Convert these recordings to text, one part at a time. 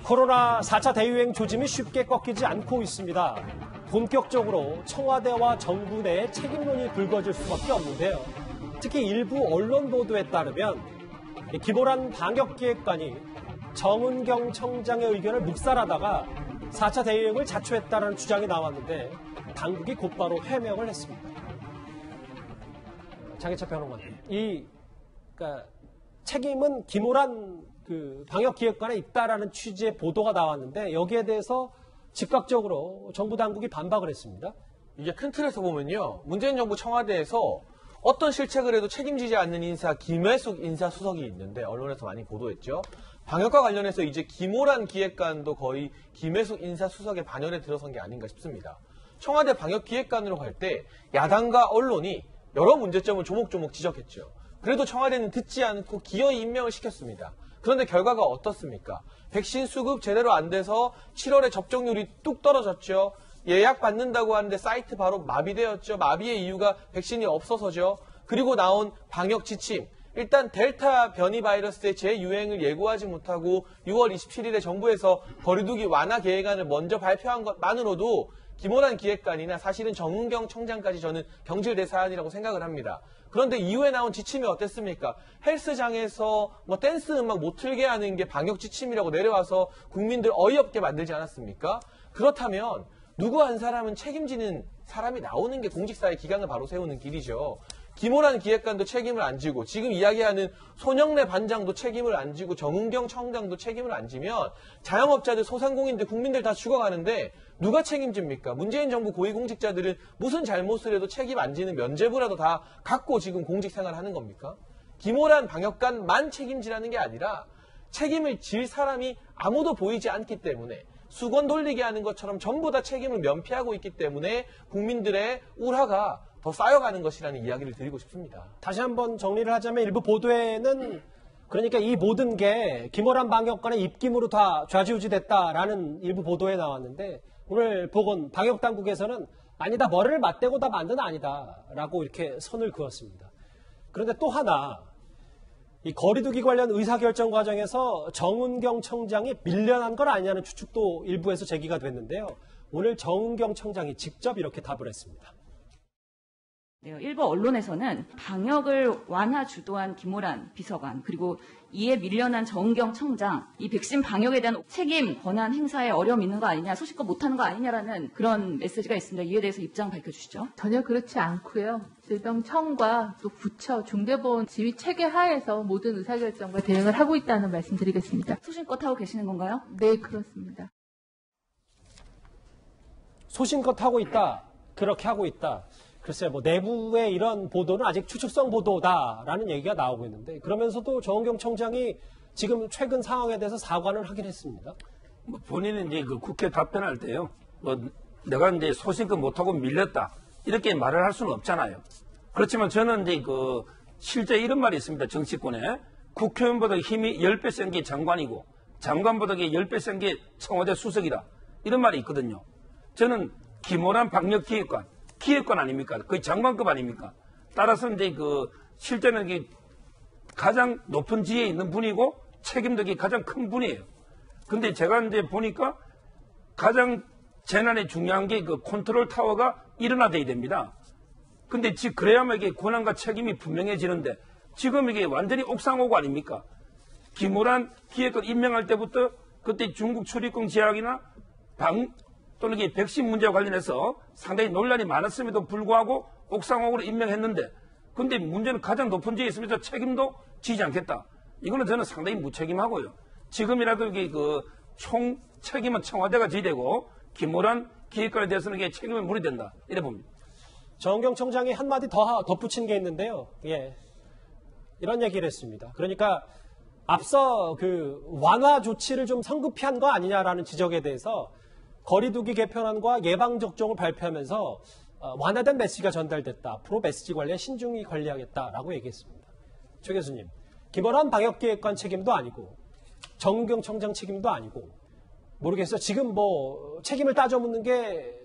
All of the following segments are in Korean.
코로나 4차 대유행 조짐이 쉽게 꺾이지 않고 있습니다. 본격적으로 청와대와 정부 내에 책임론이 불거질 수밖에 없는데요. 특히 일부 언론 보도에 따르면 김호란 방역기획관이 정은경 청장의 의견을 묵살하다가 4차 대유행을 자초했다는 주장이 나왔는데 당국이 곧바로 해명을 했습니다. 장혜철 평론가님, 그러니까 책임은 김호란 방역기획관에 있다라는 취지의 보도가 나왔는데 여기에 대해서 즉각적으로 정부 당국이 반박을 했습니다. 이게 큰 틀에서 보면요. 문재인 정부 청와대에서 어떤 실책을 해도 책임지지 않는 인사 김혜숙 인사수석이 있는데 언론에서 많이 보도했죠. 방역과 관련해서 이제 김호란 기획관도 거의 김혜숙 인사수석의 반열에 들어선 게 아닌가 싶습니다. 청와대 방역기획관으로 갈 때 야당과 언론이 여러 문제점을 조목조목 지적했죠. 그래도 청와대는 듣지 않고 기어이 임명을 시켰습니다. 그런데 결과가 어떻습니까? 백신 수급 제대로 안 돼서 7월에 접종률이 뚝 떨어졌죠. 예약 받는다고 하는데 사이트 바로 마비되었죠. 마비의 이유가 백신이 없어서죠. 그리고 나온 방역 지침. 일단 델타 변이 바이러스의 재유행을 예고하지 못하고 6월 27일에 정부에서 거리두기 완화 계획안을 먼저 발표한 것만으로도 김호란 기획관이나 사실은 정은경 청장까지 저는 경질될 사안이라고 생각을 합니다. 그런데 이후에 나온 지침이 어땠습니까? 헬스장에서 댄스 음악 못 틀게 하는 게 방역 지침이라고 내려와서 국민들 어이없게 만들지 않았습니까? 그렇다면 누구 한 사람은 책임지는 사람이 나오는 게 공직사의 기강을 바로 세우는 길이죠. 김호란 기획관도 책임을 안 지고 지금 이야기하는 손영래 반장도 책임을 안 지고 정은경 청장도 책임을 안 지면 자영업자들, 소상공인들, 국민들 다 죽어가는데 누가 책임집니까? 문재인 정부 고위공직자들은 무슨 잘못을 해도 책임 안 지는 면죄부라도 다 갖고 지금 공직생활을 하는 겁니까? 김호란 방역관만 책임지라는 게 아니라 책임을 질 사람이 아무도 보이지 않기 때문에 수건 돌리게 하는 것처럼 전부 다 책임을 면피하고 있기 때문에 국민들의 우라가 더 쌓여가는 것이라는 이야기를 드리고 싶습니다. 다시 한번 정리를 하자면 일부 보도에는 그러니까 이 모든 게 김호란 방역관의 입김으로 다 좌지우지됐다라는 일부 보도에 나왔는데 오늘 보건 방역당국에서는 아니다, 머리를 맞대고 다 만든 아니다라고 이렇게 선을 그었습니다. 그런데 또 하나 이 거리두기 관련 의사결정 과정에서 정은경 청장이 밀려난 건 아니냐는 추측도 일부에서 제기가 됐는데요. 오늘 정은경 청장이 직접 이렇게 답을 했습니다. 일부 언론에서는 방역을 완화 주도한 김호란 비서관 그리고 이에 밀려난 정은경 청장 이 백신 방역에 대한 책임 권한 행사에 어려움이 있는 거 아니냐, 소식껏 못하는 거 아니냐라는 그런 메시지가 있습니다. 이에 대해서 입장 밝혀주시죠. 전혀 그렇지 않고요. 질병청과 또 부처, 중대보건 지휘 체계 하에서 모든 의사결정과 대응을 하고 있다는 말씀드리겠습니다. 소신껏 하고 계시는 건가요? 네, 그렇습니다. 소신껏 하고 있다, 그렇게 하고 있다. 글쎄요, 내부의 이런 보도는 아직 추측성 보도다라는 얘기가 나오고 있는데 그러면서도 정은경 청장이 지금 최근 상황에 대해서 사과는 하긴 했습니다. 본인은 이제 그 국회 답변할 때요, 내가 이제 소신껏 못하고 밀렸다 이렇게 말을 할 수는 없잖아요. 그렇지만 저는 이제 실제 이런 말이 있습니다. 정치권에 국회의원보다 힘이 10배 센 게 장관이고 장관보다 10배 센 게 청와대 수석이다 이런 말이 있거든요. 저는 김호란 방역기획관 기획관 아닙니까? 거의 장관급 아닙니까? 따라서 이제 실제는 가장 높은 지위에 있는 분이고 책임도 가장 큰 분이에요. 근데 제가 이제 보니까 가장 재난에 중요한 게 컨트롤 타워가 일어나야 됩니다. 근데 그래야만 이게 권한과 책임이 분명해지는데 지금 이게 완전히 옥상오고 아닙니까? 김호란 기획관 임명할 때부터 그때 중국 출입국 제약이나 또는 이게 백신 문제와 관련해서 상당히 논란이 많았음에도 불구하고 옥상옥으로 임명했는데 근데 문제는 가장 높은 지에 있으면서 책임도 지지 않겠다. 이거는 저는 상당히 무책임하고요. 지금이라도 이게 총 책임은 청와대가 지되고 김호란 기획관에 대해서는 이게 책임을 물어야 된다. 이래 봅니다. 정은경 청장이 한마디 더 덧붙인 게 있는데요. 이런 얘기를 했습니다. 그러니까 앞서 완화 조치를 좀 성급히 한 거 아니냐라는 지적에 대해서 거리두기 개편안과 예방접종을 발표하면서 완화된 메시지가 전달됐다. 앞으로 메시지 관리에 신중히 관리하겠다라고 얘기했습니다. 최 교수님, 김호란 방역기획관 책임도 아니고 정은경 청장 책임도 아니고 모르겠어요. 지금 책임을 따져 묻는 게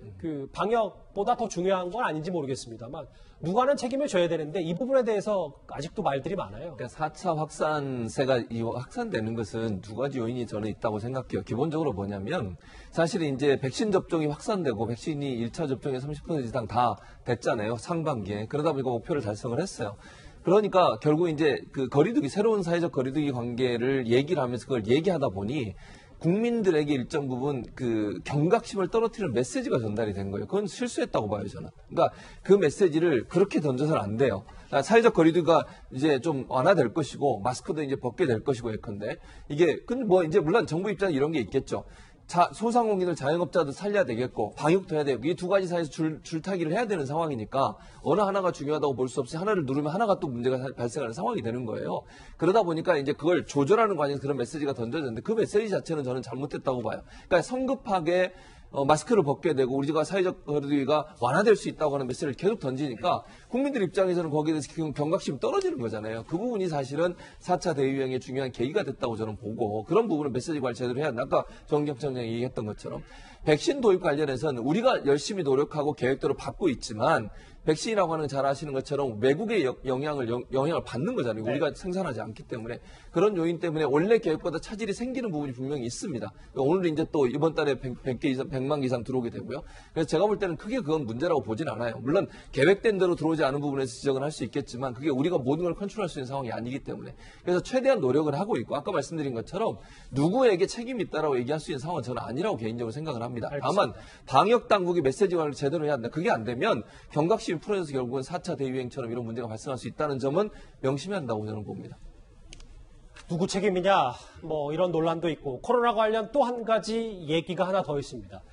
방역보다 더 중요한 건 아닌지 모르겠습니다만 누가는 책임을 져야 되는데 이 부분에 대해서 아직도 말들이 많아요. 그러니까 4차 확산세가 확산되는 것은 두 가지 요인이 저는 있다고 생각해요. 기본적으로 뭐냐면 사실 이제 백신 접종이 확산되고 백신이 1차 접종에 30% 이상 다 됐잖아요. 상반기에. 그러다 보니까 목표를 달성을 했어요. 그러니까 결국 이제 그 거리두기, 새로운 사회적 거리두기 관계를 얘기를 하면서 그걸 얘기하다 보니 국민들에게 일정 부분 그 경각심을 떨어뜨리는 메시지가 전달이 된 거예요. 그건 실수했다고 봐요, 저는. 그러니까 그 메시지를 그렇게 던져서는 안 돼요. 그러니까 사회적 거리두기가 이제 좀 완화될 것이고 마스크도 이제 벗게 될 것이고 예컨대 이게 근데 뭐 이제 물론 정부 입장에 이런 게 있겠죠. 소상공인들, 자영업자도 살려야 되겠고 방역도 해야 되고 이 두 가지 사이에서 줄타기를 해야 되는 상황이니까 어느 하나가 중요하다고 볼 수 없이 하나를 누르면 하나가 또 문제가 발생하는 상황이 되는 거예요. 그러다 보니까 이제 그걸 조절하는 과정에서 그런 메시지가 던져졌는데 그 메시지 자체는 저는 잘못됐다고 봐요. 그러니까 성급하게 마스크를 벗게 되고 우리가 사회적 거리두기가 완화될 수 있다고 하는 메시지를 계속 던지니까 국민들 입장에서는 거기에 대해서 경각심이 떨어지는 거잖아요. 그 부분이 사실은 4차 대유행의 중요한 계기가 됐다고 저는 보고 그런 부분은 메시지 관리 제대로 해야 한다. 아까 정경 청장이 얘기했던 것처럼 백신 도입 관련해서는 우리가 열심히 노력하고 계획대로 받고 있지만 백신이라고 하는 잘 아시는 것처럼 외국의 영향을 받는 거잖아요. 우리가 생산하지 않기 때문에 그런 요인 때문에 원래 계획보다 차질이 생기는 부분이 분명히 있습니다. 오늘 이제 또 이번 달에 100만 개 이상 들어오게 되고요. 그래서 제가 볼 때는 크게 그건 문제라고 보진 않아요. 물론 계획된 대로 들어오지 않은 부분에서 지적은 할 수 있겠지만 그게 우리가 모든 걸 컨트롤할 수 있는 상황이 아니기 때문에 그래서 최대한 노력을 하고 있고 아까 말씀드린 것처럼 누구에게 책임이 있다라고 얘기할 수 있는 상황은 저는 아니라고 개인적으로 생각을 합니다. 다만 방역 당국이 메시지 관리를 제대로 해야 한다. 그게 안 되면 경각심이 풀어져서 결국은 4차 대유행처럼 이런 문제가 발생할 수 있다는 점은 명심해야 한다고 저는 봅니다. 누구 책임이냐 뭐 이런 논란도 있고 코로나 관련 또 한 가지 얘기가 하나 더 있습니다.